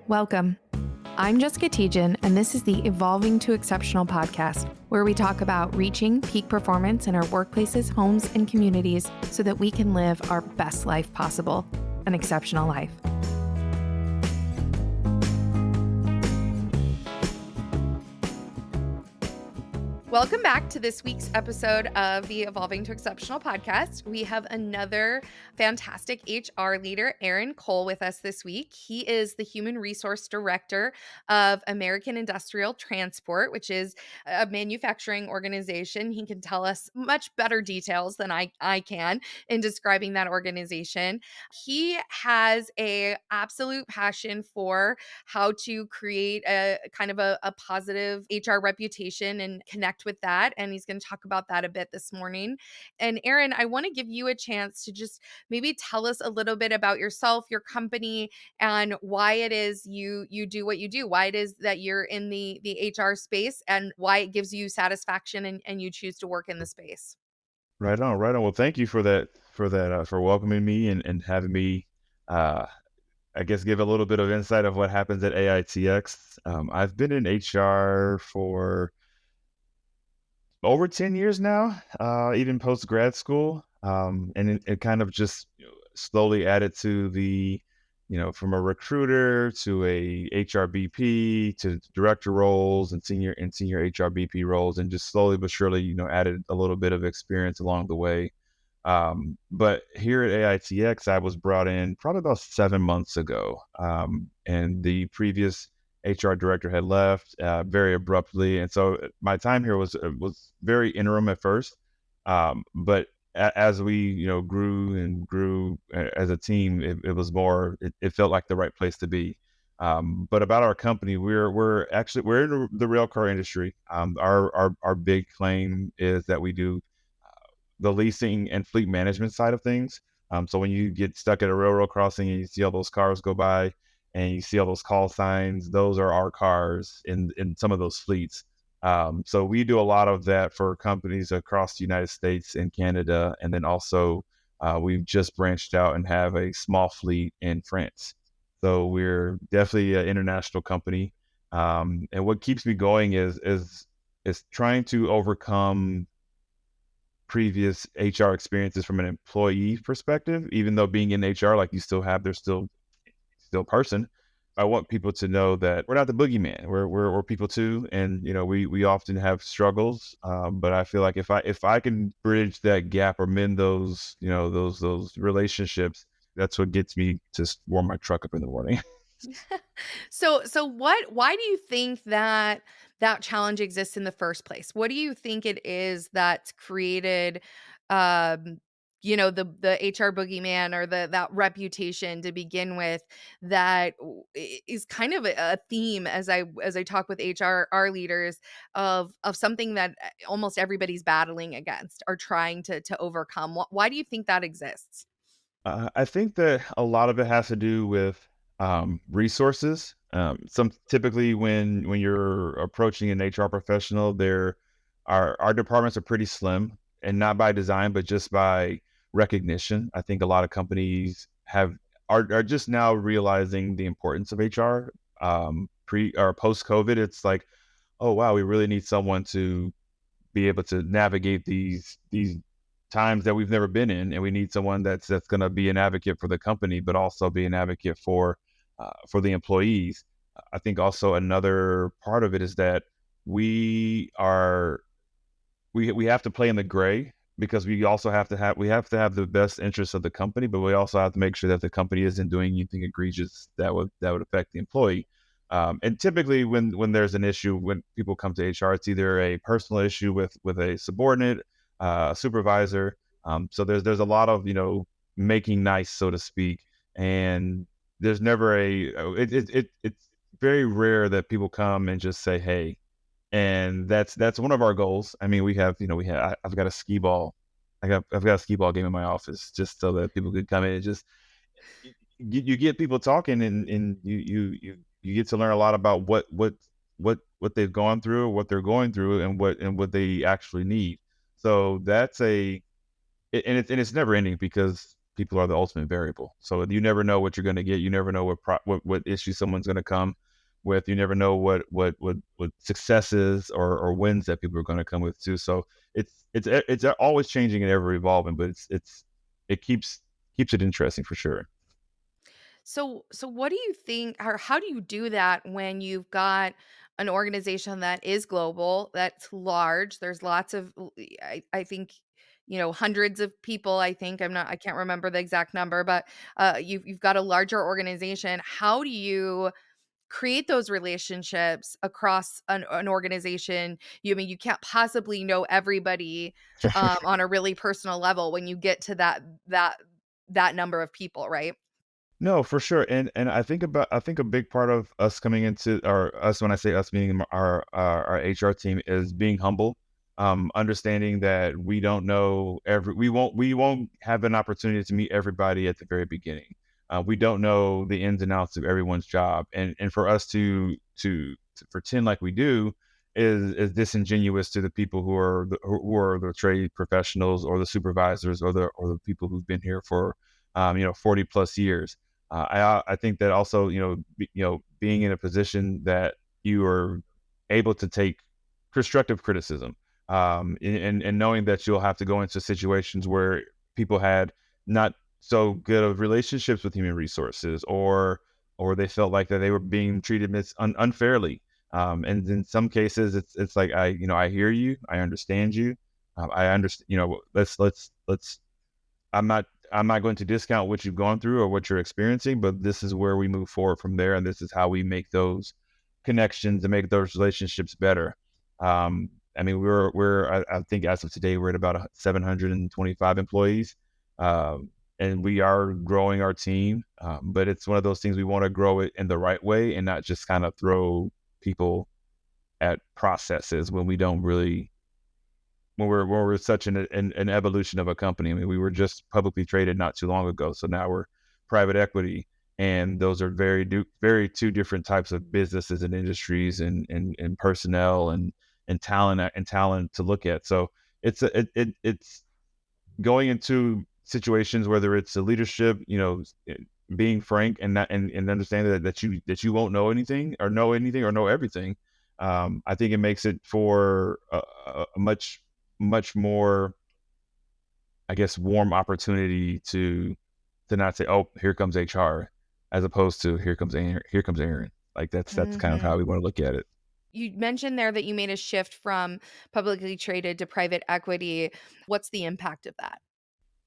Welcome. I'm Jessica Tejan, and this is the Evolving to Exceptional podcast, where we talk about reaching peak performance in our workplaces, homes, and communities so that we can live our best life possible, an exceptional life. Welcome back to this week's episode of the Evolving to Exceptional podcast. We have another fantastic HR leader, Aaron Cole, with us this week. He is the Human Resource Director of American Industrial Transport, which is a manufacturing organization. He can tell us much better details than I can in describing that organization. He has a absolute passion for how to create a kind of a positive HR reputation and connect with that. And he's going to talk about that a bit this morning. And Aaron, I want to give you a chance to just maybe tell us a little bit about yourself, your company, and why it is you do what you do, why it is that you're in the HR space, and why it gives you satisfaction and you choose to work in the space. Right on, right on. Well, thank you for welcoming me and having me, I guess, give a little bit of insight of what happens at AITX. I've been in HR for over 10 years now, even post grad school. And it kind of just slowly added to from a recruiter to a HR BP to director roles and senior HR BP roles, and just slowly but surely, added a little bit of experience along the way. But here at AITX, I was brought in probably about 7 months ago, and the previous HR director had left very abruptly, and so my time here was very interim at first. But as we grew and grew as a team, it was more. It felt like the right place to be. But about our company, we're in the rail car industry. Our big claim is that we do the leasing and fleet management side of things. So when you get stuck at a railroad crossing and you see all those cars go by and you see all those call signs, those are our cars in some of those fleets. So we do a lot of that for companies across the United States and Canada. And then also we've just branched out and have a small fleet in France. So we're definitely an international company. And what keeps me going is trying to overcome previous HR experiences from an employee perspective. Even though being in HR, like there's still person. I want people to know that we're not the boogeyman. We're people too, and we often have struggles. But I feel like if I can bridge that gap or mend those those relationships, that's what gets me to warm my truck up in the morning. So why do you think that challenge exists in the first place? What do you think it is that's created um the HR boogeyman or that reputation to begin with that is kind of a theme as I talk with HR leaders of something that almost everybody's battling against or trying to overcome. Why do you think that exists? I think that a lot of it has to do with resources. Some typically when you're approaching an HR professional, our departments are pretty slim, and not by design, but just by recognition. I think a lot of companies are just now realizing the importance of HR. Pre or post COVID, it's like, oh wow, we really need someone to be able to navigate these times that we've never been in, and we need someone that's going to be an advocate for the company, but also be an advocate for the employees. I think also another part of it is that we are we have to play in the gray, because we have to have the best interests of the company, but we also have to make sure that the company isn't doing anything egregious that would affect the employee. And typically, when there's an issue, when people come to HR, it's either a personal issue with a subordinate, supervisor. So there's a lot of making nice, so to speak, and there's never it's very rare that people come and just say hey, and that's one of our goals. I mean, I've got a skee ball. I've got a skee ball game in my office just so that people could come in and just you get people talking, and you get to learn a lot about what they've gone through, what they're going through, and what they actually need. So and it's never ending, because people are the ultimate variable. So you never know what you're going to get. You never know what issue someone's going to come with. You never know what successes or wins that people are going to come with too. So it's always changing and ever evolving, but it keeps it interesting for sure. So what do you think, or how do you do that when you've got an organization that is global, that's large? There's lots of I think, hundreds of people, I can't remember the exact number, but you've got a larger organization. How do you create those relationships across an organization? You can't possibly know everybody on a really personal level when you get to that number of people, right? No, for sure, and I think a big part of us coming into or us when I say us meaning our HR team is being humble, understanding that we don't know we won't have an opportunity to meet everybody at the very beginning. We don't know the ins and outs of everyone's job, and for us to pretend like we do is disingenuous to the people who are the trade professionals or the supervisors or the people who've been here for 40 plus years. I think that also, being in a position that you are able to take constructive criticism, and knowing that you'll have to go into situations where people had not so good of relationships with human resources, or they felt like that they were being treated unfairly. And in some cases, it's like I hear you, I understand you, I understand. Let's I'm not going to discount what you've gone through or what you're experiencing, but this is where we move forward from there, and this is how we make those connections and make those relationships better. I mean, I think as of today we're at about 725 employees, and we are growing our team. But it's one of those things we want to grow it in the right way and not just kind of throw people at processes when we don't really when we're such an evolution of a company. I mean, we were just publicly traded not too long ago, so now we're private equity, and those are very two different types of businesses and industries and personnel and talent to look at. So it's going into situations, whether it's a leadership, being frank and not and understanding that you won't know anything or know everything. I think it makes it for a much more, I guess, warm opportunity to not say, "Oh, here comes HR," as opposed to here comes Aaron. Like that's kind of how Mhm. we want to look at it. You mentioned there that you made a shift from publicly traded to private equity. What's the impact of that?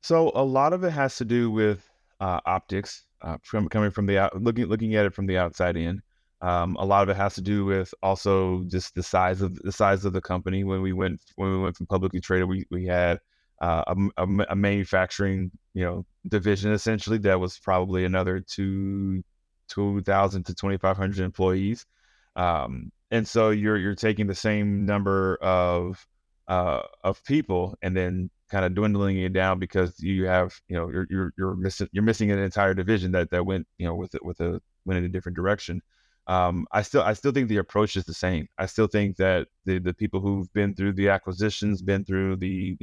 So a lot of it has to do with optics, from coming from looking at it from the outside in. A lot of it has to do with also just the size of the company. When we went from publicly traded, we had a manufacturing division essentially that was probably another 2,000 to 2,500 employees, and so you're taking the same number of people and then kind of dwindling it down because you have you're missing an entire division that went went in a different direction. I still think the approach is the same. I still think that the people who've been through the acquisitions, been through the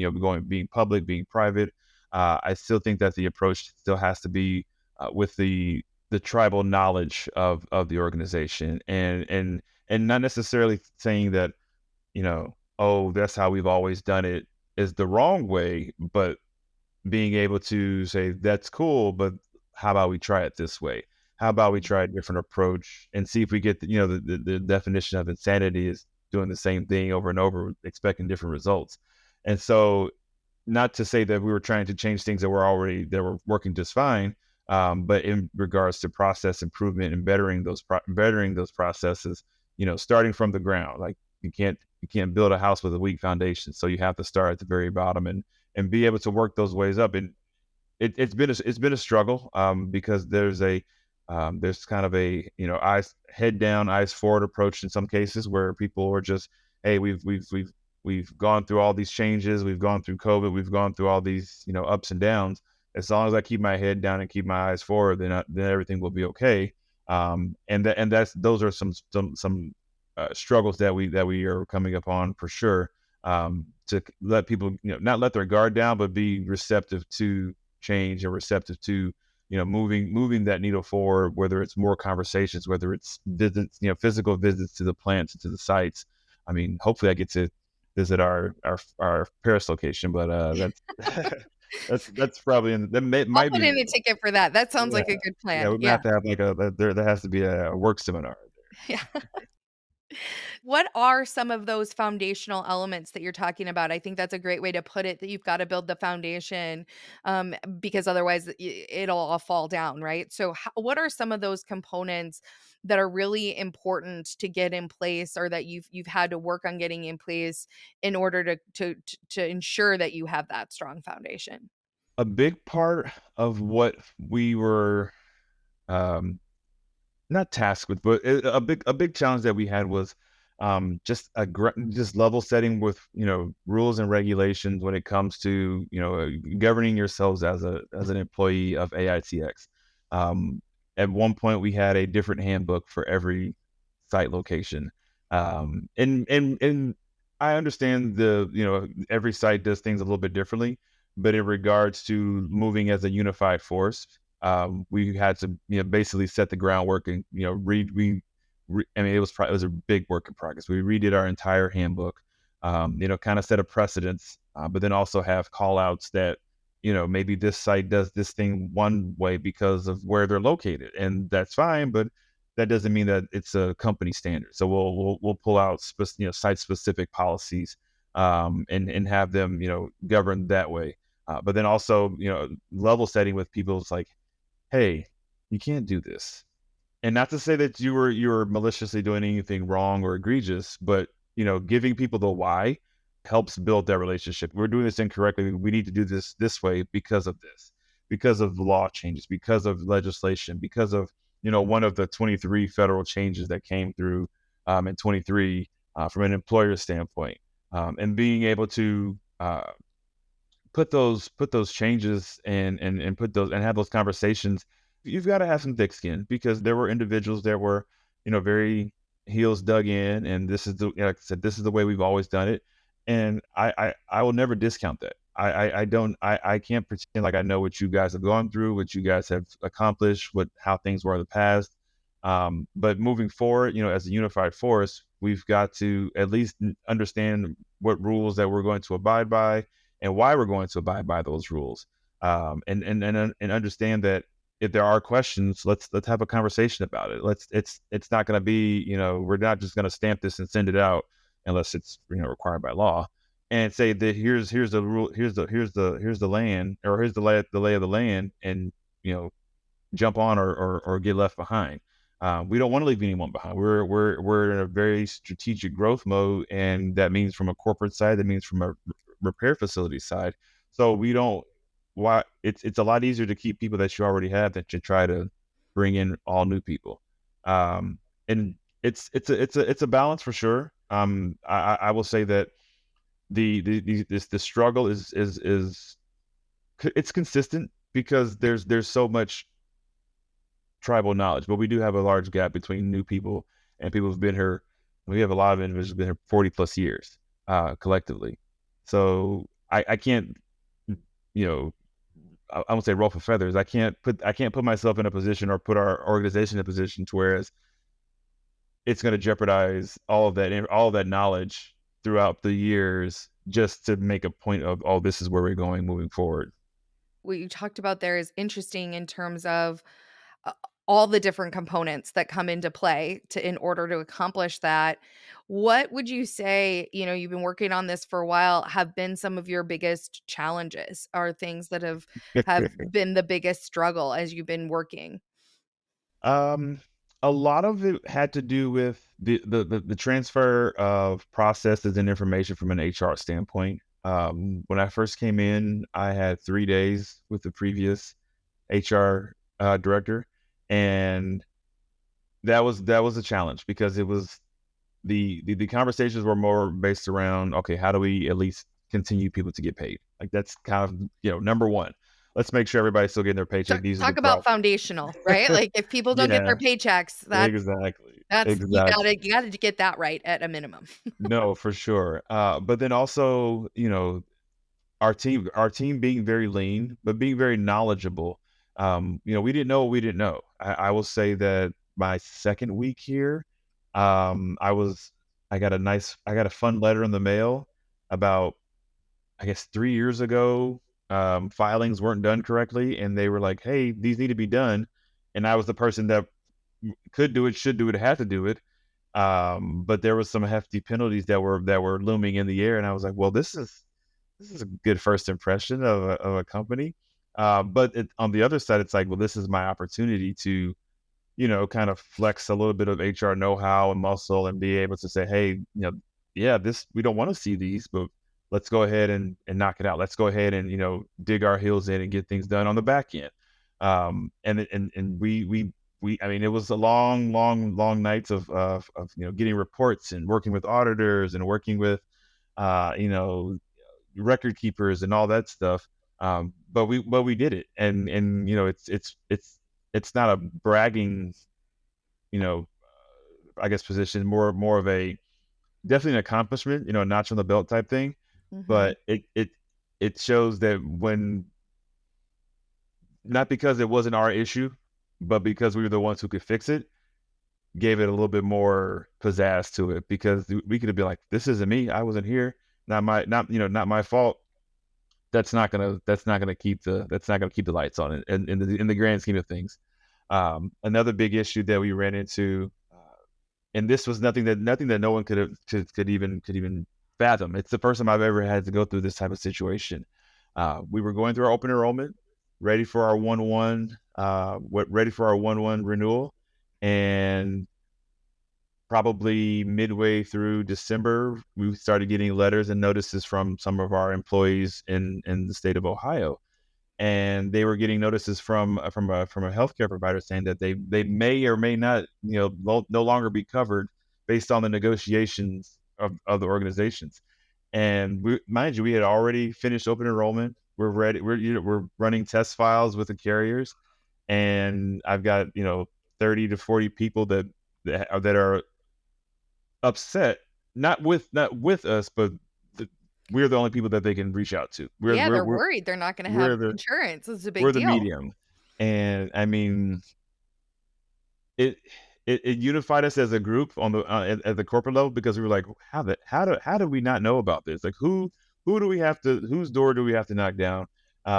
being public, being private, I still think that the approach still has to be with the tribal knowledge of the organization, and not necessarily saying that oh, that's how we've always done it is the wrong way, but being able to say, that's cool, but how about we try it this way? How about we try a different approach and see if we get the definition of insanity is doing the same thing over and over, expecting different results. And so, not to say that we were trying to change things that were working just fine, but in regards to process improvement and bettering those processes, starting from the ground. Like you can't build a house with a weak foundation, so you have to start at the very bottom and be able to work those ways up. And it's been a struggle, because there's kind of a eyes head down, eyes forward approach in some cases where people are just, hey, we've gone through all these changes, we've gone through COVID, we've gone through all these ups and downs. As long as I keep my head down and keep my eyes forward, then everything will be okay. And that's those are some struggles that we are coming upon for sure. To let people not let their guard down, but be receptive to change and receptive to, moving that needle forward, whether it's more conversations, whether it's visits, physical visits to the plants and to the sites. I mean, hopefully I get to visit our Paris location, but that's that's probably that I'll might put be in a ticket for that. That sounds yeah, like a good yeah. plan. We might Yeah. have to have like there has to be a work seminar. Yeah. What are some of those foundational elements that you're talking about? I think that's a great way to put it, that you've got to build the foundation, because otherwise it'll all fall down, right? So, what are some of those components that are really important to get in place, or that you've had to work on getting in place in order to ensure that you have that strong foundation? A big part of what we were um, not tasked with, but a big challenge that we had was just level setting with rules and regulations when it comes to governing yourselves as an employee of AITX. Um, at one point, we had a different handbook for every site location, and I understand every site does things a little bit differently, but in regards to moving as a unified force, we had to basically set the groundwork and I mean it was a big work in progress. We redid our entire handbook, kind of set a precedence, but then also have call outs that maybe this site does this thing one way because of where they're located, and that's fine, but that doesn't mean that it's a company standard. So we'll pull out site specific policies, and have them govern that way. But then also level setting with people. It's like, hey, you can't do this. And not to say that you were maliciously doing anything wrong or egregious, but giving people the why helps build that relationship. We're doing this incorrectly. We need to do this way because of this, because of law changes, because of legislation, because of one of the 23 federal changes that came through in 23 from an employer standpoint, and being able to put those changes and put those and have those conversations. You've got to have some thick skin, because there were individuals that were very heels dug in, and this is like I said, this is the way we've always done it, and I will never discount that. I don't I can't pretend like I know what you guys have gone through, what you guys have accomplished, what how things were in the past. But moving forward, as a unified force, we've got to at least understand what rules that we're going to abide by and why we're going to abide by those rules. And understand that if there are questions, let's have a conversation about it. It's not going to be, we're not just going to stamp this and send it out unless it's required by law, and say that here's the rule, here's the land, or here's the lay of the land, and you know jump on or get left behind. We don't want to leave anyone behind. We're in a very strategic growth mode, and that means from a corporate side, that means from a repair facility side. So we don't. Why it's a lot easier to keep people that you already have than to try to bring in all new people. And it's a balance for sure. I will say that the struggle is it's consistent, because there's so much tribal knowledge, but we do have a large gap between new people and people who've been here. We have a lot of individuals who've been here 40 plus years, collectively. So I can't, you know, I won't say ruffle feathers. I can't put myself in a position, or put our organization in a position to whereas it's going to jeopardize all of that knowledge throughout the years, just to make a point of, oh, this is where we're going moving forward. What you talked about there is interesting in terms of uh, all the different components that come into play to in order to accomplish that. What would you say, you've been working on this for a while, have been some of your biggest challenges, or things that have been the biggest struggle as you've been working? Um, a lot of it had to do with the transfer of processes and information from an HR standpoint. When I first came in, I had 3 days with the previous HR director, and that was a challenge, because it was the conversations were more based around, okay, how do we at least continue people to get paid? Like, that's kind of number one. Let's make sure everybody's still getting their paycheck. These are the Talk about problems. foundational, right? Like, if people don't get Yeah, their paychecks, exactly, that's exactly. you gotta get that right at a minimum. No, for sure. But then also, our team being very lean, but being very knowledgeable. We didn't know what we didn't know. I will say that my second week here, I was I got a fun letter in the mail about, I guess, 3 years ago. Filings weren't done correctly, and they were like, "Hey, these need to be done." And I was the person that could do it, should do it, had to do it. But there was some hefty penalties that were looming in the air, and I was like, "Well, this is a good first impression of a company." But on the other side, it's like, well, this is my opportunity to, kind of flex a little bit of HR know-how and muscle and be able to say, hey, yeah, this we don't want to see these, but let's go ahead and knock it out. Let's go ahead and dig our heels in and get things done on the back end. And I mean, it was a long, long, long nights of getting reports and working with auditors and working with uh, you know record keepers and all that stuff. But we did it, and it's not a bragging, you know, I guess position, more of a definitely an accomplishment, a notch on the belt type thing. Mhm. But it shows that when, not because it wasn't our issue, but because we were the ones who could fix it, gave it a little bit more pizzazz to it. Because we could have been like, "This isn't me. I wasn't here. Not my fault." That's not gonna keep the lights on in the grand scheme of things. Another big issue that we ran into, and this was nothing that no one could even fathom. It's the first time I've ever had to go through this type of situation. We were going through our open enrollment, ready for our 1/1, ready for our 1/1 renewal, and probably midway through December, we started getting letters and notices from some of our employees in the state of Ohio, and they were getting notices from a healthcare provider saying that they may or may not, no longer be covered based on the negotiations of the organizations. And mind you, we had already finished open enrollment. We're ready. We're running test files with the carriers, and I've got 30 to 40 people that are upset, not with us, but we're the only people that they can reach out to. We're Yeah, we're they're we're worried they're not gonna we're have the insurance. It's a big we're the deal. medium. And I mean, it it unified us as a group on at the corporate level, because we were like, how do we not know about this? Like, who do we have to whose door do we have to knock down?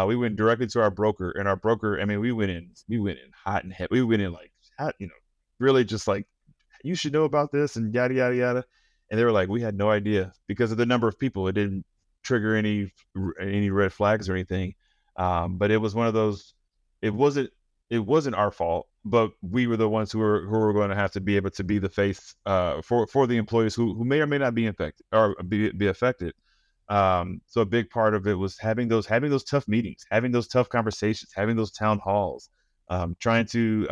We went directly to our broker, and our broker, I mean, we went in hot and heavy. We went in like hot, really just like, you should know about this and yada yada yada. And they were like, we had no idea, because of the number of people. It didn't trigger any red flags or anything. But it was one of those. It wasn't it wasn't our fault, but we were the ones who were going to have to be able to be the face, for the employees who may or may not be infected or be affected. So a big part of it was having those tough meetings, having those tough conversations, having those town halls, trying to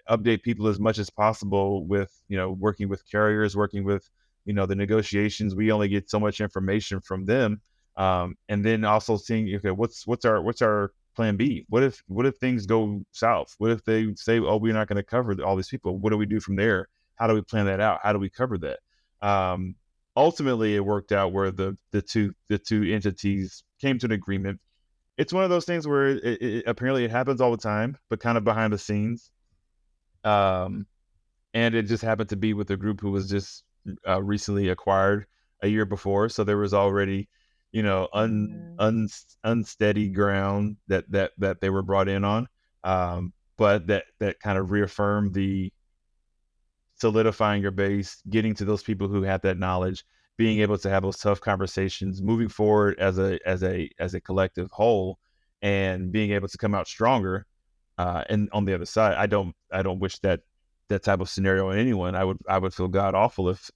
update people as much as possible with, working with carriers, working with, the negotiations. We only get so much information from them, and then also seeing, okay, what's our plan B? What if things go south? What if they say, oh, we're not going to cover all these people? What do we do from there? How do we plan that out? How do we cover that? Um, Ultimately, it worked out where the two entities came to an agreement. It's one of those things where apparently it happens all the time, but kind of behind the scenes. Um, and it just happened to be with a group who was just recently acquired a year before, so there was already, Mhm. unsteady ground that they were brought in on. But that kind of reaffirmed the solidifying your base, getting to those people who have that knowledge, being able to have those tough conversations, moving forward as a collective whole, and being able to come out stronger. And on the other side, I don't wish that type of scenario on anyone. I would feel god awful if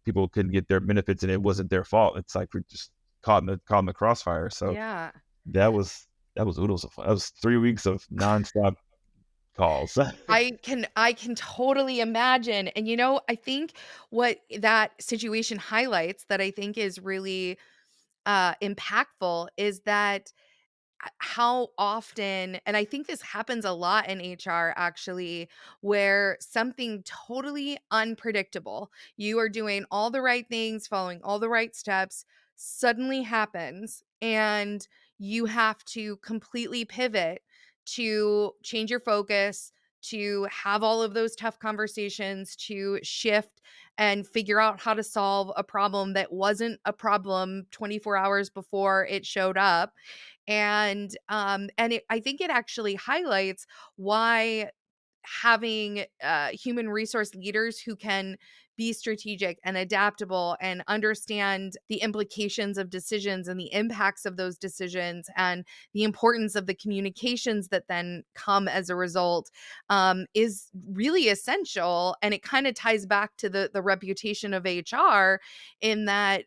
people couldn't get their benefits and it wasn't their fault. It's like we're just caught in the crossfire. So Yeah. that was oodles of fun. That was 3 weeks of nonstop calls. I can totally imagine, and, I think what that situation highlights that I think is really, impactful is that how often, and I think this happens a lot in HR actually, where something totally unpredictable, you are doing all the right things, following all the right steps, suddenly happens and you have to completely pivot to change your focus, to have all of those tough conversations, to shift and figure out how to solve a problem that wasn't a problem 24 hours before it showed up. I think it actually highlights why having human resource leaders who can be strategic and adaptable and understand the implications of decisions and the impacts of those decisions and the importance of the communications that then come as a result is really essential. And it kind of ties back to the reputation of HR, in that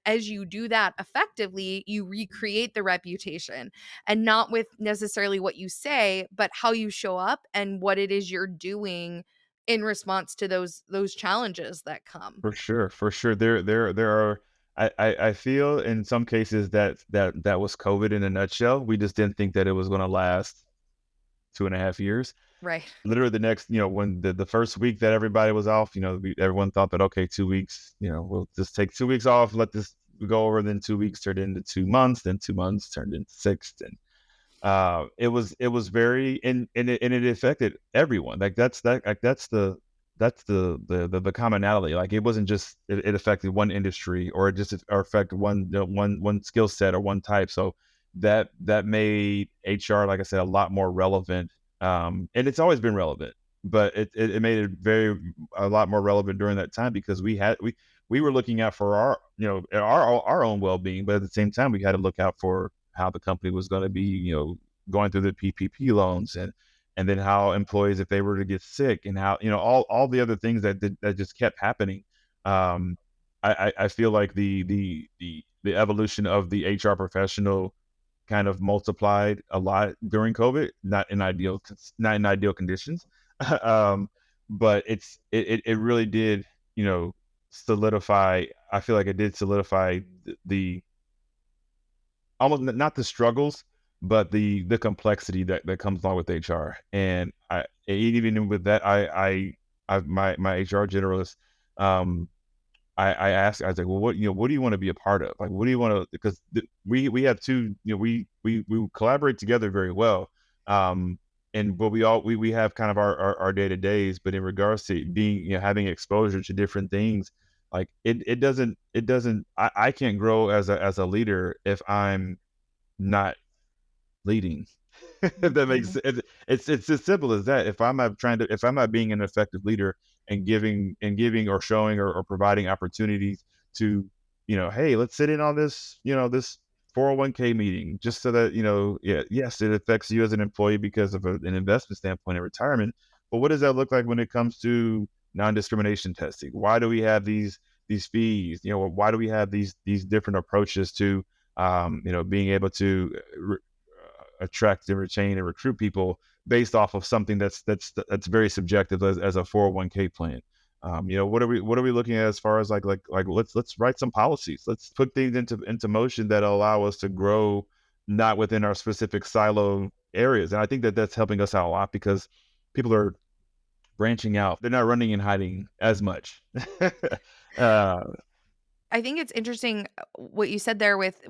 as you do that effectively, you recreate the reputation, and not with necessarily what you say, but how you show up and what it is you're doing in response to those challenges that come. For sure, for sure. There are. I feel in some cases that was COVID in a nutshell. We just didn't think that it was going to last 2.5 years. Right. Literally the next, when the first week that everybody was off, everyone thought that, okay, 2 weeks, we'll just take 2 weeks off, let this go over. Then 2 weeks turned into 2 months, then 2 months turned into six, and it was very, and it affected everyone. Like that's the commonality. Like it wasn't just it affected one industry, or it just or affected one skill set or one type. So that made HR, like I said, a lot more relevant. And it's always been relevant, but it made it a lot more relevant during that time, because we were looking out for our own well-being, but at the same time we had to look out for how the company was going to be, going through the PPP loans, and then how employees, if they were to get sick, and how, all the other things that just kept happening. Um, I feel like the evolution of the HR professional kind of multiplied a lot during COVID, not in ideal conditions. um, but it really did, solidify. I feel like it did solidify the almost not the struggles, but the complexity that comes along with HR. And even with that, my HR generalist, um, I asked, I was like, well, what do you want to be a part of? Like, what do you want to? Because we have two, we collaborate together very well. Um, and but we have kind of our day to days, but in regards to being, having exposure to different things, like it doesn't, I can't grow as a leader if I'm not leading. If that makes Mhm. sense. It's as simple as that. If I'm not being an effective leader, and giving or showing, or providing opportunities to, hey, let's sit in on this 401k meeting, just so that, yeah, yes, it affects you as an employee because of an investment standpoint in retirement. But what does that look like when it comes to non-discrimination testing? Why do we have these fees? Why do we have these different approaches to, being able to attract and retain and recruit people based off of something that's very subjective, as a 401k plan. What are we looking at as far as like let's write some policies. Let's put things into motion that allow us to grow, not within our specific silo areas. And I think that that's helping us out a lot, because people are branching out. They're not running and hiding as much. uh, I think it's interesting what you said there with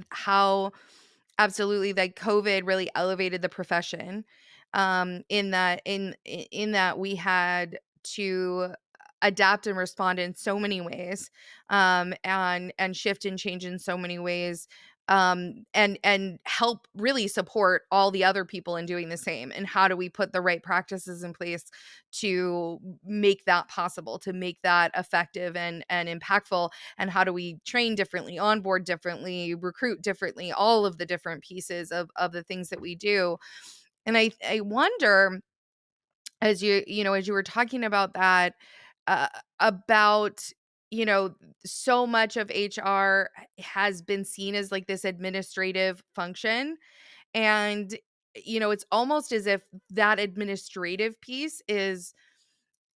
how absolutely like COVID really elevated the profession, in that we had to adapt and respond in so many ways, and shift and change in so many ways, and help really support all the other people in doing the same. And how do we put the right practices in place to make that possible, to make that effective and impactful? And how do we train differently, onboard differently, recruit differently, all of the different pieces of the things that we do. And I wonder, as you were talking about that, uh, about, you know so much of HR has been seen as like this administrative function. And it's almost as if that administrative piece is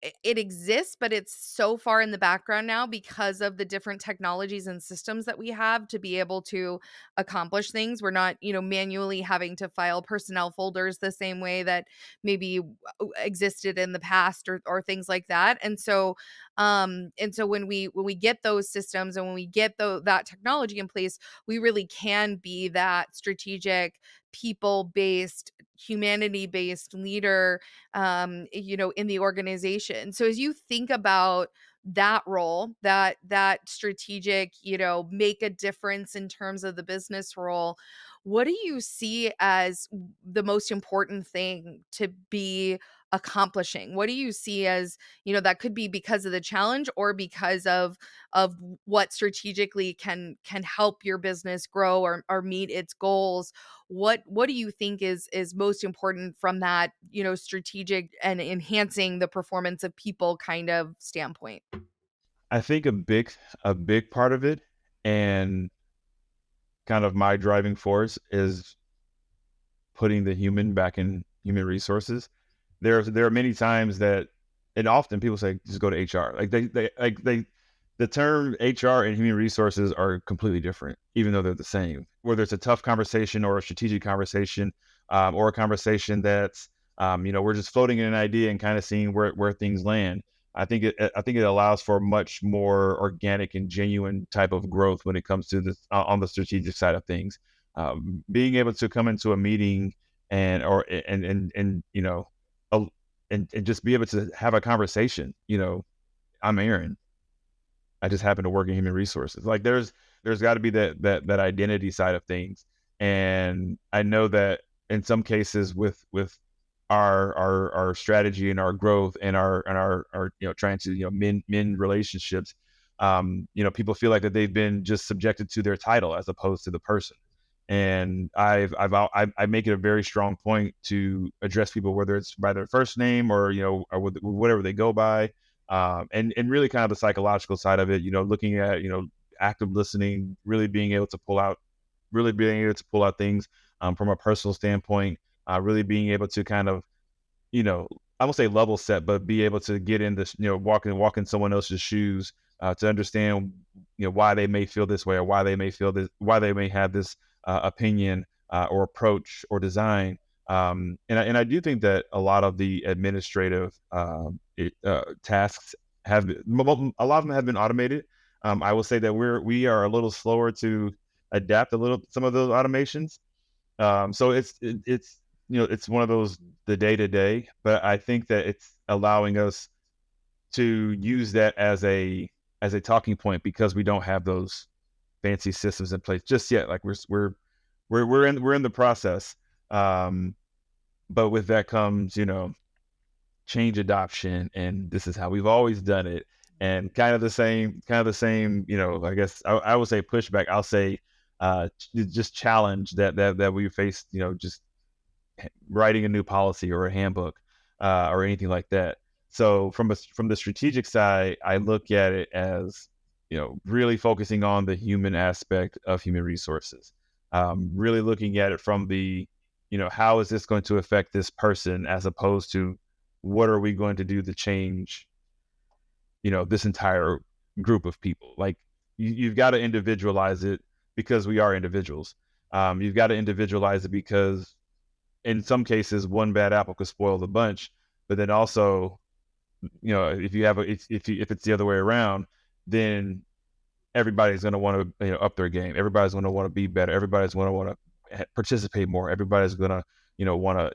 it exists, but it's so far in the background now because of the different technologies and systems that we have to be able to accomplish things. We're not, manually having to file personnel folders the same way that maybe existed in the past, or things like that. And so when we get those systems, and when we get that technology in place, we really can be that strategic, people-based, humanity-based leader, in the organization. So as you think about that role, that strategic, make a difference in terms of the business role, what do you see as the most important thing to be accomplishing? What do you see as, that could be because of the challenge, or because of what strategically can help your business grow, or meet its goals? What do you think is most important from that, strategic and enhancing the performance of people kind of standpoint? I think a big part of it, and kind of my driving force, is putting the human back in human resources. There are many times that, and often people say just go to HR. The term HR and human resources are completely different, even though they're the same. Whether it's a tough conversation or a strategic conversation, or a conversation that's we're just floating in an idea and kind of seeing where things land. I think it allows for much more organic and genuine type of growth when it comes to this, on the strategic side of things. Being able to come into a meeting and or and a- and just be able to have a conversation. I'm Aaron. I just happen to work in human resources. Like there's got to be that identity side of things, and I know that in some cases with our strategy and our growth and our trying to mend relationships, people feel like that they've been just subjected to their title as opposed to the person. And I make it a very strong point to address people, whether it's by their first name or whatever they go by, and really kind of the psychological side of it. Looking at active listening, really being able to pull out things from a personal standpoint, really being able to kind of you know, I won't say level set, but be able to get in this, walk in someone else's shoes, to understand, why they may feel this way, or why they may have this opinion, or approach or design. And I do think that a lot of the administrative tasks a lot of them have been automated. I will say that we are a little slower to adapt some of those automations. So it's one of those, the day to day, but I think that it's allowing us to use that as a talking point, because we don't have those fancy systems in place just yet. Like we're in the process. Um, but with that comes, change adoption, and this is how we've always done it. And kind of the same, I guess I would say pushback. I'll say just challenge that we face, just writing a new policy or a handbook, or anything like that. So from the strategic side, I look at it as really focusing on the human aspect of human resources. Really looking at it from the how is this going to affect this person, as opposed to what are we going to do to change this entire group of people. Like you've got to individualize it, because we are individuals. You've got to individualize it because in some cases, one bad apple could spoil the bunch. But then also, if you have if it's the other way around, then everybody's going to want to up their game. Everybody's going to want to be better. Everybody's going to want to participate more. Everybody's going to want to,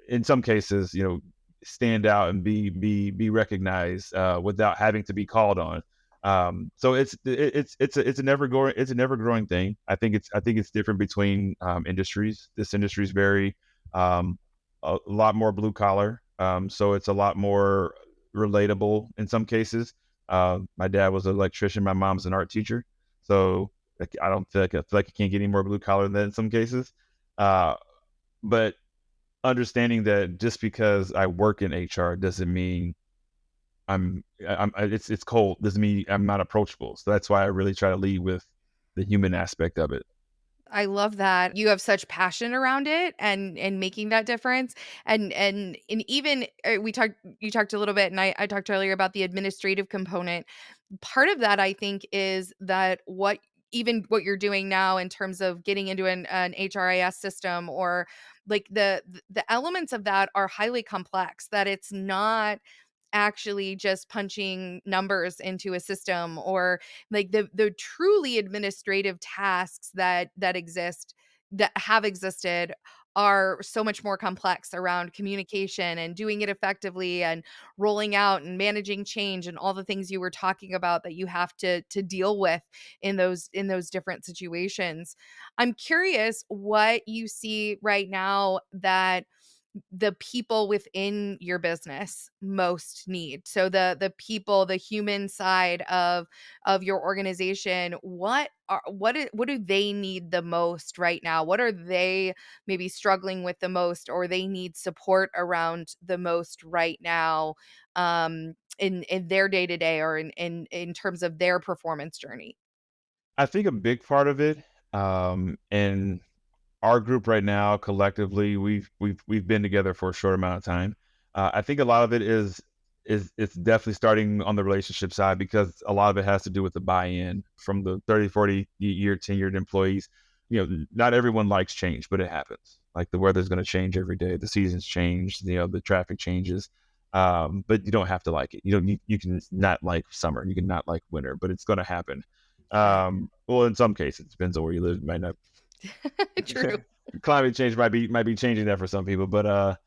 in some cases, stand out and be recognized, without having to be called on. So it's a never growing thing. I think it's different between industries. This industry is very a lot more blue collar, so it's a lot more relatable in some cases. My dad was an electrician. My mom's an art teacher. So like, I feel like I can't get any more blue collar than that in some cases. Uh, but understanding that just because I work in HR doesn't mean it's cold. Doesn't mean I'm not approachable. So that's why I really try to lead with the human aspect of it. I love that you have such passion around it and making that difference. And even we talked you talked a little bit, and I talked earlier about the administrative component. Part of that I think is that what you're doing now in terms of getting into an HRIS system, or like the elements of that are highly complex, that it's not actually just punching numbers into a system, or like the truly administrative tasks that exist, that have existed, are so much more complex around communication and doing it effectively and rolling out and managing change and all the things you were talking about that you have to deal with in those different situations. I'm curious what you see right now that the people within your business most need. So the people, the human side of your organization, what do they need the most right now? What are they maybe struggling with the most, or they need support around the most right now, in their day to day, or in terms of their performance journey? I think a big part of it, and our group right now collectively we've been together for a short amount of time. I think a lot of it is it's definitely starting on the relationship side, because a lot of it has to do with the buy-in from the 30, 40 year tenured employees. Not everyone likes change, but it happens. Like, the weather's going to change every day, the seasons change, the traffic changes. But you don't have to like it. You can not like summer, you can not like winter, but it's going to happen. Yeah. Well, in some cases, it depends on where you live. It might not. True. Climate change might be changing that for some people, but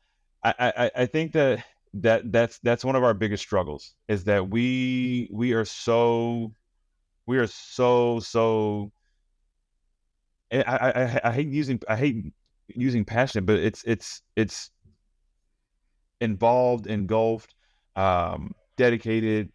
I think that's one of our biggest struggles, is that we are so. I hate using passionate, but it's involved, engulfed, dedicated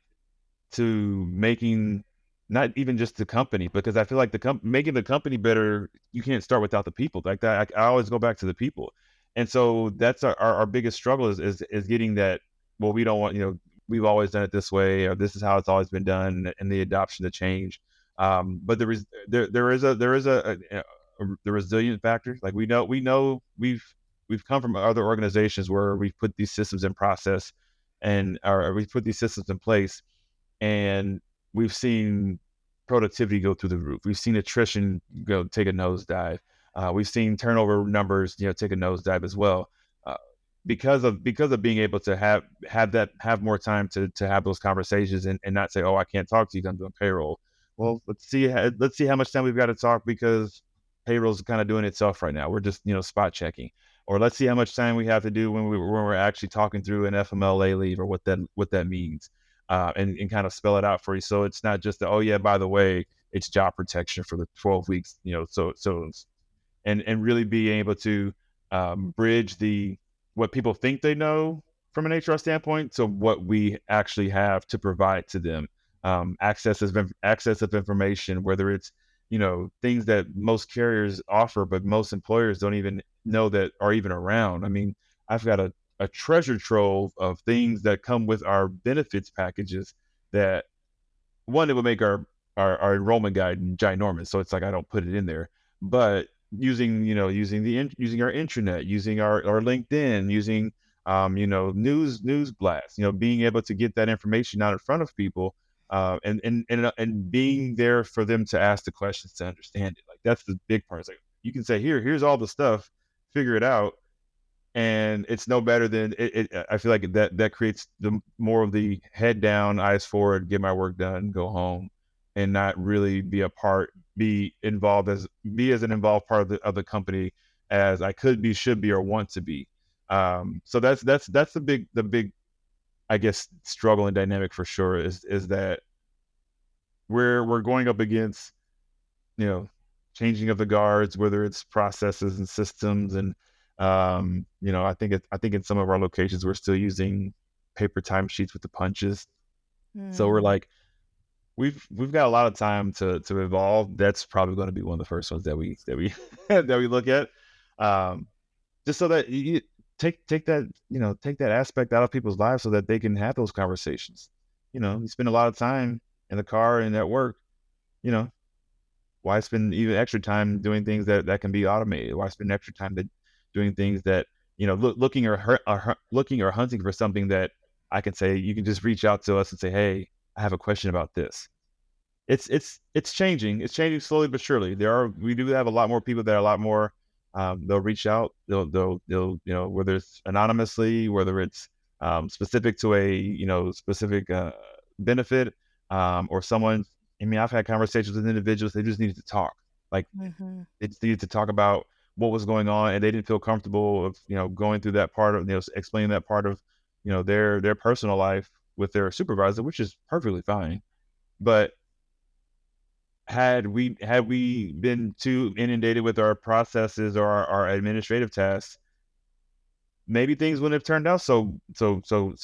to making, not even just the company, because I feel like making the company better, you can't start without the people. Like that, I always go back to the people, and so that's our biggest struggle is getting that. Well, we don't want, we've always done it this way, or this is how it's always been done, and the adoption to change. But there is a the resilient factor. Like, we know we've come from other organizations where we've put these systems in process, or we've put these systems in place, and we've seen productivity go through the roof. We've seen attrition go take a nosedive. We've seen turnover numbers, take a nosedive as well, uh, because of being able to have more time to have those conversations, and not say, oh, I can't talk to you 'cause I'm doing payroll. Well, let's see how much time we've got to talk, because payroll's kind of doing itself right now. We're just, spot checking. Or let's see how much time we have to do when we're actually talking through an FMLA leave, or what that means, and kind of spell it out for you. So it's not just oh yeah, by the way, it's job protection for the 12 weeks, and really being able to bridge the what people think they know from an HR standpoint to what we actually have to provide to them. Access of information, whether it's things that most carriers offer, but most employers don't even know that are even around. I mean, I've got a treasure trove of things that come with our benefits packages, that one, it would make our enrollment guide ginormous. So it's like I don't put it in there, but using our intranet, using our LinkedIn, using news blasts, being able to get that information out in front of people, and being there for them to ask the questions to understand it. Like, that's the big part. It's like, you can say, here's all the stuff, figure it out, and it's no better than it. I feel like that creates the more of the head down, eyes forward, get my work done, go home, and not really be as an involved part of the company as I could be, should be, or want to be. So that's the big, I guess, struggle and dynamic for sure, is that we're going up against, you know, changing of the guards, whether it's processes and systems. And I think in some of our locations we're still using paper timesheets with the punches. So we're Mm. like, we've got a lot of time to evolve. That's probably going to be one of the first ones that we that we look at. Um, just so that you take that aspect out of people's lives, so that they can have those conversations. You spend a lot of time in the car and at work, you know, Why spend even extra time doing things that can be automated? Why spend extra time doing things that, looking looking or hunting for something that I can say, you can just reach out to us and say, hey, I have a question about this. It's changing. It's changing slowly but surely. We do have a lot more people that are a lot more. They'll reach out. They'll whether it's anonymously, whether it's specific to a specific benefit, or someone. I mean, I've had conversations with individuals. They just needed to talk. Like, Mhm. they just needed to talk about what was going on, and they didn't feel comfortable of going through that part of explaining that part of their personal life with their supervisor, which is perfectly fine. But had we been too inundated with our processes or our administrative tasks, maybe things wouldn't have turned out so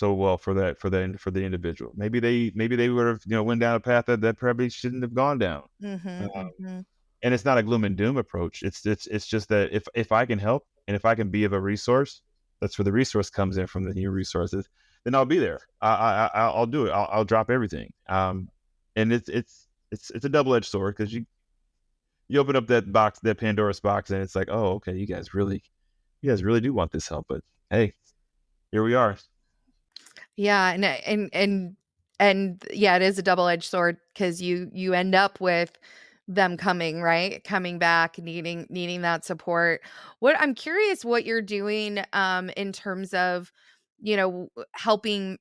well for the individual. Maybe they would have went down a path that probably shouldn't have gone down. Mhm. Uh, Mhm. and it's not a gloom and doom approach. It's just that if I can help and if I can be of a resource, that's where the resource comes in from the human resources. Then I'll be there. I'll do it. I'll drop everything. And it's a double edged sword because you open up that box, that Pandora's box, and it's like, oh, okay, you guys really do want this help, but hey, here we are. Yeah, and yeah, it is a double-edged sword because you end up with them coming, right? Coming back, needing that support. I'm curious what you're doing, in terms of, helping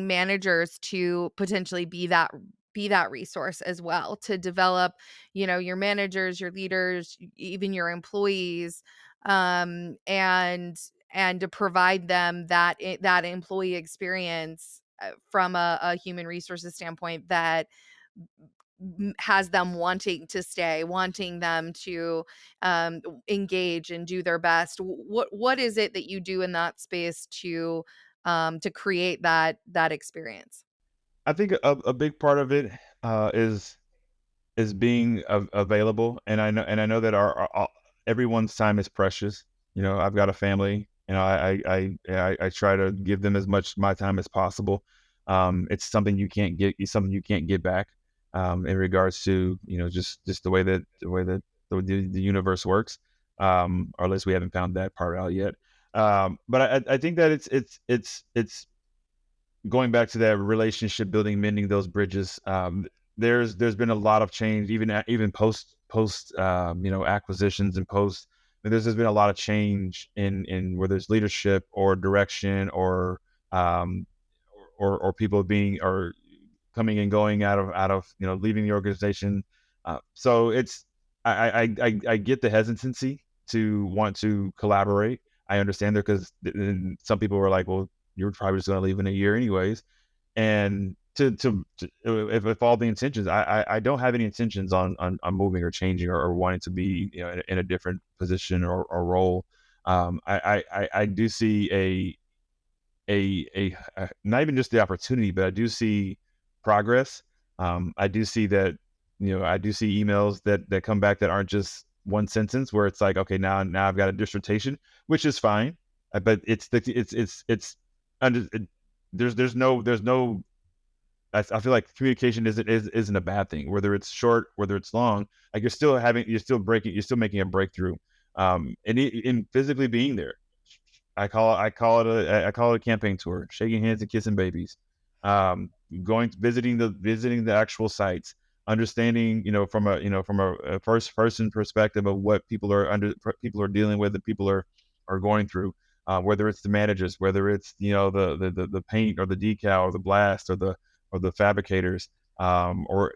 managers to potentially be that resource as well, to develop, your managers, your leaders, even your employees, and to provide them that employee experience, from a human resources standpoint, that has them wanting to stay, wanting them to, engage and do their best. What is it that you do in that space to create that experience? I think a big part of it is being available, and I know that everyone's time is precious. I've got a family. I try to give them as much my time as possible. It's something you can't get. It's something you can't get back. In regards to just the way that the universe works. Or at least we haven't found that part out yet. But I think that it's going back to that relationship building, mending those bridges. There's been a lot of change, even post acquisitions and post. There's been a lot of change in where there's leadership or direction um, or people being or coming and going out of leaving the organization. So it's I get the hesitancy to want to collaborate. I understand there because some people were like, well, you're probably just going to leave in a year anyways. And if all the intentions, I don't have any intentions on moving or changing or wanting to be in a different position or role. I do see not even just the opportunity, but I do see progress. I do see that I do see emails that come back that aren't just one sentence where it's like, okay, now I've got a dissertation, which is fine, but it's under there's no I feel like communication isn't a bad thing, whether it's short, whether it's long. Like you're still making a breakthrough, and in physically being there. I call it a campaign tour, shaking hands and kissing babies, going visiting the actual sites, understanding from a first person perspective of what people are dealing with, that people are going through, whether it's the managers, whether it's the paint or the decal or the blast or the fabricators, or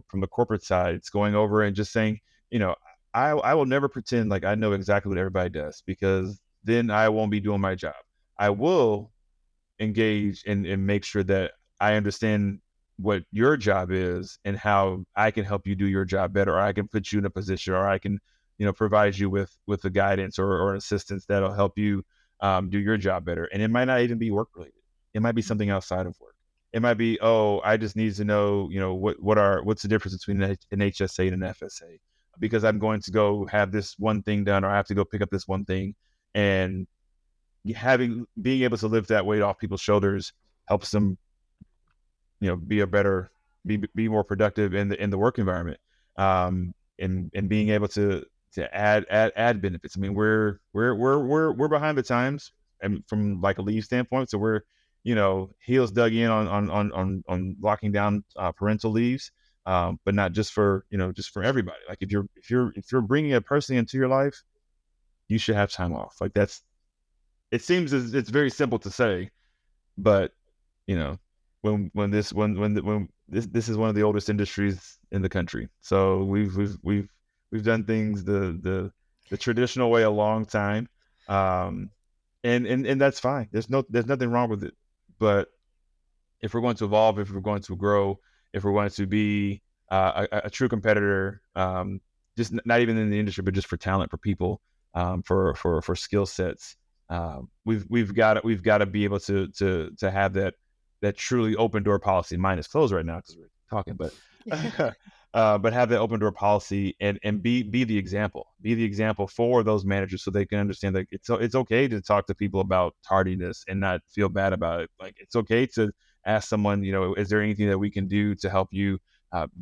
from the corporate side, it's going over and just saying, you know, I will never pretend like I know exactly what everybody does, because then I won't be doing my job. I will engage and make sure that I understand what your job is and how I can help you do your job better, or I can put you in a position, or I can, provide you with the guidance or an assistance that'll help you do your job better. And it might not even be work related. It might be something outside of work. It might be, oh, I just need to know, what's the difference between an HSA and an FSA, because I'm going to go have this one thing done, or I have to go pick up this one thing, and being able to lift that weight off people's shoulders helps them, be a better, be more productive in the work environment. and being able to add benefits. I mean, we're behind the times, and from like a leave standpoint, so we're heels dug in on locking down parental leaves, but not just for just for everybody. Like if you're bringing a person into your life, you should have time off. Like that's it seems it's very simple to say, but you know, when this is one of the oldest industries in the country. So we've done things the traditional way a long time. Um, and that's fine. There's nothing wrong with it. But if we're going to evolve, if we're going to grow, if we're going to be a true competitor, just not even in the industry, but just for talent, for people, for skill sets, we've got to be able to have that truly open door policy. Mine is closed right now because we're talking, but but have that open door policy and be the example, for those managers so they can understand that it's okay to talk to people about tardiness and not feel bad about it. Like it's okay to ask someone, is there anything that we can do to help you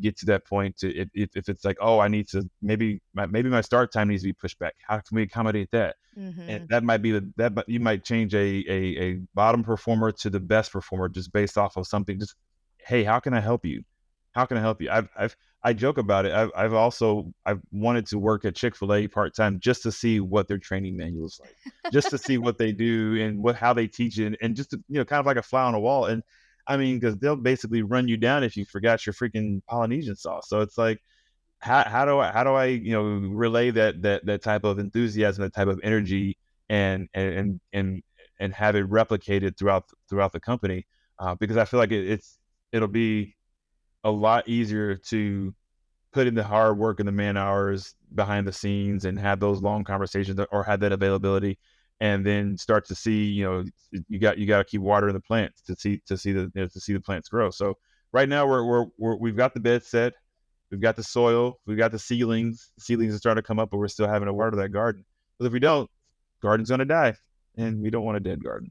get to that point? If it's like, oh, I need to maybe my start time needs to be pushed back. How can we accommodate that? And Hmm. that might be but you might change a bottom performer to the best performer just based off of something. Just hey, how can I help you? How can I help you? I joke about it. I've wanted to work at Chick-fil-A part time just to see what their training manual is like, just to see what they do and how they teach it, and just to, kind of like a fly on the wall. And I mean, because they'll basically run you down if you forgot your freaking Polynesian sauce. So it's like, how do I relay that type of enthusiasm, that type of energy, and have it replicated throughout the company, because I feel like it'll be a lot easier to put in the hard work and the man hours behind the scenes and have those long conversations or have that availability, and then start to see, you got to keep watering the plants to see the plants grow. So right now we've got the bed set, we've got the soil, we've got the ceilings. The ceilings are starting to come up, but we're still having to water that garden. Because if we don't, garden's going to die, and we don't want a dead garden.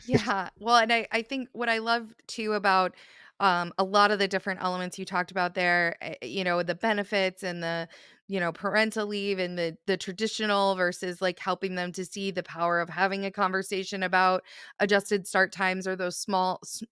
Yeah. Well, and I think what I love too about a lot of the different elements you talked about there, the benefits and the, parental leave and the traditional versus like helping them to see the power of having a conversation about adjusted start times or those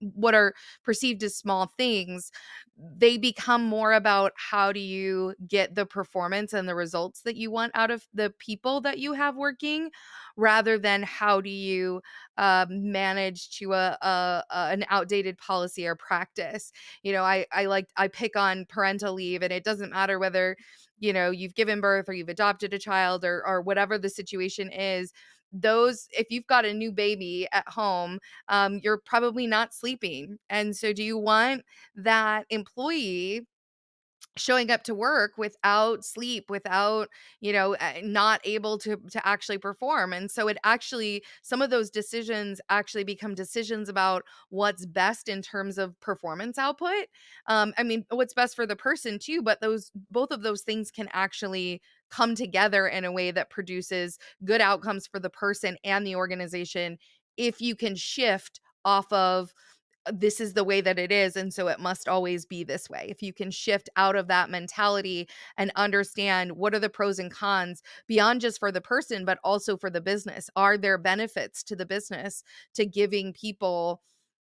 what are perceived as small things. They become more about how do you get the performance and the results that you want out of the people that you have working rather than how do you manage to an outdated policy or practice. I pick on parental leave, and it doesn't matter whether you've given birth or you've adopted a child or whatever the situation is. Those, if you've got a new baby at home, you're probably not sleeping, and so do you want that employee showing up to work without sleep, without, not able to actually perform? And so it actually, some of those decisions actually become decisions about what's best in terms of performance output. I mean, what's best for the person too, but those, both of those things can actually come together in a way that produces good outcomes for the person and the organization if you can shift off of this is the way that it is, and so it must always be this way. If you can shift out of that mentality and understand what are the pros and cons beyond just for the person, but also for the business. Are there benefits to the business to giving people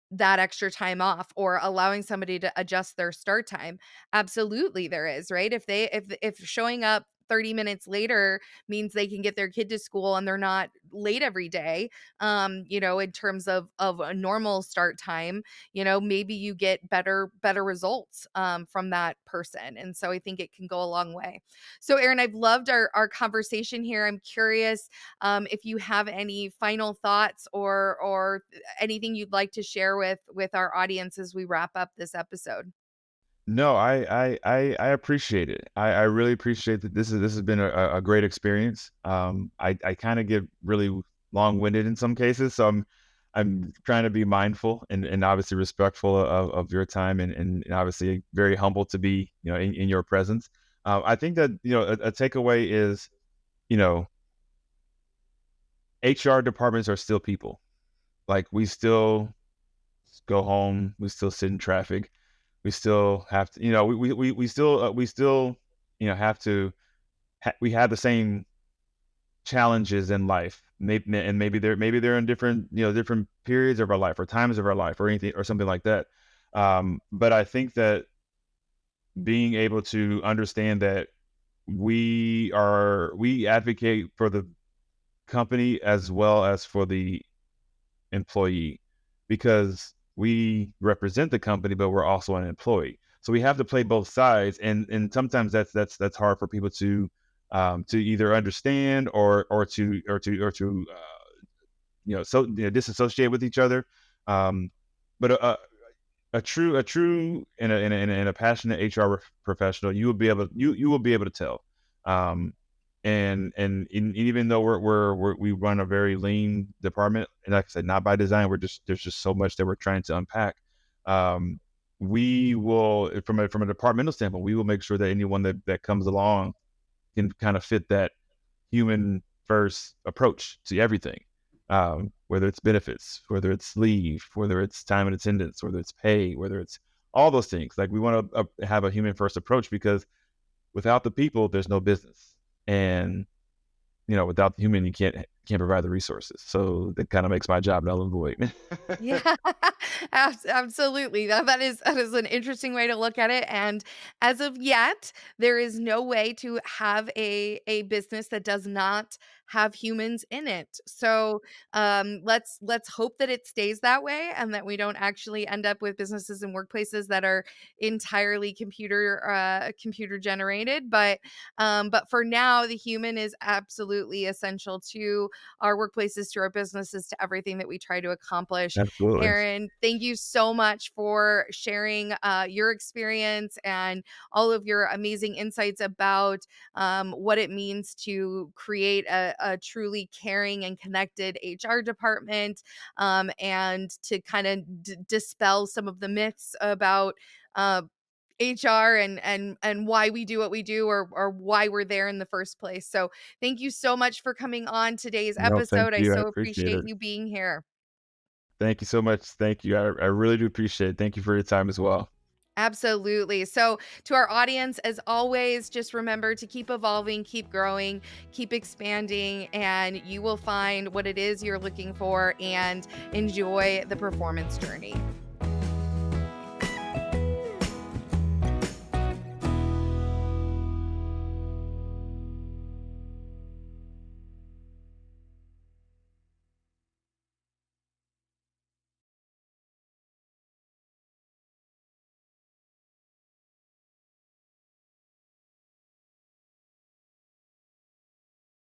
that extra time off or allowing somebody to adjust their start time? Absolutely there is, right? If showing up 30 minutes later means they can get their kid to school and they're not late every day, in terms of a normal start time, maybe you get better results from that person. And so I think it can go a long way. So Aaron, I've loved our conversation here. I'm curious if you have any final thoughts or anything you'd like to share with our audience as we wrap up this episode. No, I appreciate it. I really appreciate that. This has been a great experience. I kind of get really long-winded in some cases, so I'm trying to be mindful and obviously respectful of your time, and obviously very humble to be in your presence. I think that a takeaway is, you know HR departments are still people. Like we still go home, we still sit in traffic, we still have to, we still have to we have the same challenges in life. Maybe they're in different different periods of our life or times of our life or anything or something like that. But I think that being able to understand that we advocate for the company as well as for the employee because we represent the company, but we're also an employee. So we have to play both sides, and sometimes that's hard for people to either understand or to disassociate with each other. Um, but a true and a passionate HR professional, you will be able to tell. Um, and even though we run a very lean department, and like I said, not by design, there's just so much that we're trying to unpack. Um, we will, from a departmental standpoint, we will make sure that anyone that comes along can kind of fit that human first approach to everything, whether it's benefits, whether it's leave, whether it's time and attendance, whether it's pay, whether it's all those things. Like we want to have a human first approach because without the people, there's no business, and without the human, you can't provide the resources. So that kind of makes my job null and void. Yeah, absolutely. That is an interesting way to look at it. And as of yet, there is no way to have a business that does not have humans in it. So let's hope that it stays that way and that we don't actually end up with businesses and workplaces that are entirely computer generated. But for now, the human is absolutely essential to our workplaces, to our businesses, to everything that we try to accomplish. Absolutely. Aaron, thank you so much for sharing your experience and all of your amazing insights about what it means to create a truly caring and connected HR department, and to kind of dispel some of the myths about uh, HR and why we do what we do, or why we're there in the first place. So thank you so much for coming on today's No, thank episode. I you. I so appreciate appreciate it. you being here. Thank you so much. Thank you. I really do appreciate it. Thank you for your time as well. Absolutely. So, to our audience, as always, just remember to keep evolving, keep growing, keep expanding, and you will find what it is you're looking for and enjoy the performance journey.